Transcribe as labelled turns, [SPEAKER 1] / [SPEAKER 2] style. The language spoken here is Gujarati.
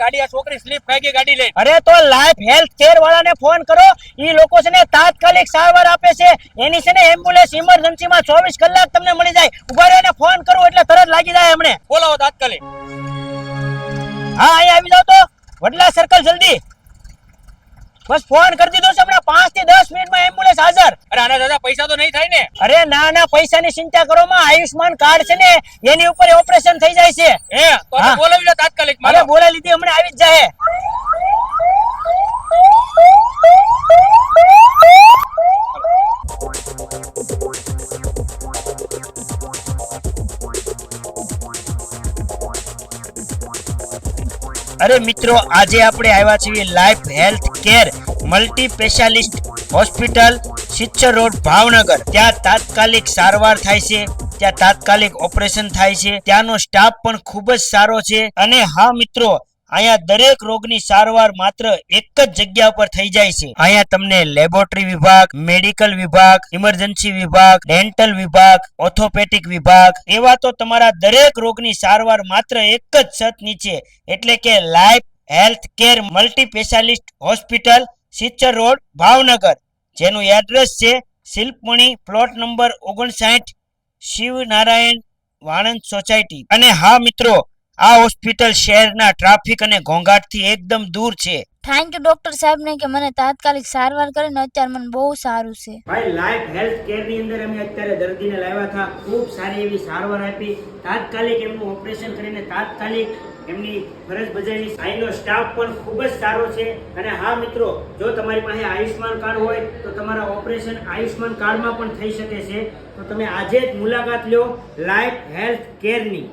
[SPEAKER 1] ગાડી આ છોકરી સ્લીપ ખાઈ ગઈ ગાડી લઈ.
[SPEAKER 2] અરે તો લાઈફ હેલ્થ કેર વાળાને ફોન કરો, ઈ લોકો છે ને તાત્કાલિક સારવાર આપે છે. એની છે ને એમ્બ્યુલન્સ ઇમરજન્સી માં 24 કલાક તમને મળી જાય. ઉભા રહો ને ફોન કરો એટલે તરત લાગી જાય એમણે.
[SPEAKER 1] બોલાવો તાત્કાલિક.
[SPEAKER 2] હા અહીંયા આવી જાવ તો વડલા સર્કલ જલ્દી. બસ ફોન કરી દીધો છે હમણાં 5 થી 10 મિનિટમાં એમ્બ્યુલન્સ હાજર.
[SPEAKER 1] અરે આના દાદા પૈસા તો નહીં થાય ને?
[SPEAKER 2] અરે ના ના પૈસાની ચિંતા કરો માં, આયુષ્માન કાર્ડ છે ને એની ઉપર ઓપરેશન થઈ જાય છે.
[SPEAKER 1] તો બોલાવી લો તાત્કાલિક.
[SPEAKER 2] અરે બોલાવી લીધી, હમણાં આવી જ જાય. અરે મિત્રો આજે આપણે આવ્યા છીએ life health care multi specialist hospital સિચ્ચર રોડ ભાવનગર. ત્યાં તાત્કાલિક સારવાર થાય છે, ત્યાં તાત્કાલિક ઓપરેશન થાય છે, ત્યાંનો સ્ટાફ પણ ખૂબ જ સારો છે. અને હા મિત્રો અહીંયા દરેક રોગની સારવાર માત્ર એક જ જગ્યા પર થઈ જાય છે. અહીંયા તમને લેબોરેટરી વિભાગ, મેડિકલ વિભાગ, ઇમરજન્સી વિભાગ, ડેન્ટલ વિભાગ, ઓર્થોપેડિક વિભાગ, એવા તો તમારા દરેક રોગની સારવાર માત્ર એક જ છત નીચે એટલે કે life health care multi specialist hospital સિચ્ચર રોડ ભાવનગર, જેનું એડ્રેસ છે Shilpmani plot number 59 Shivnarayan Vanand society. અને હા મિત્રો આ હોસ્પિટલ શહેરના ટ્રાફિક અને ઘોંઘાટથી એકદમ દૂર છે.
[SPEAKER 3] થેન્ક યુ ડોક્ટર સાહેબ ને કે મને તાત્કાલિક સારવાર કરીને અત્યારે મને બહુ સારું છે.
[SPEAKER 2] ભાઈ લાઈફ હેલ્થ કેર ની અંદર અમે અત્યારે દર્દીને લાવ્યા હતા, ખૂબ સારી એવી સારવાર આપી, તાત્કાલિક એમનું ઓપરેશન કરીને તાત્કાલિક એમની ફરજ બજાવી. અહીંનો સ્ટાફ પણ ખૂબ જ સારો છે. અને હા મિત્રો જો તમારી પાસે આયુષ્માન કાર્ડ હોય તો તમારા ઓપરેશન આયુષ્માન કાર્ડમાં પણ થઈ શકે છે. તો તમે આજે જ મુલાકાત લો લાઈફ હેલ્થ કેરની.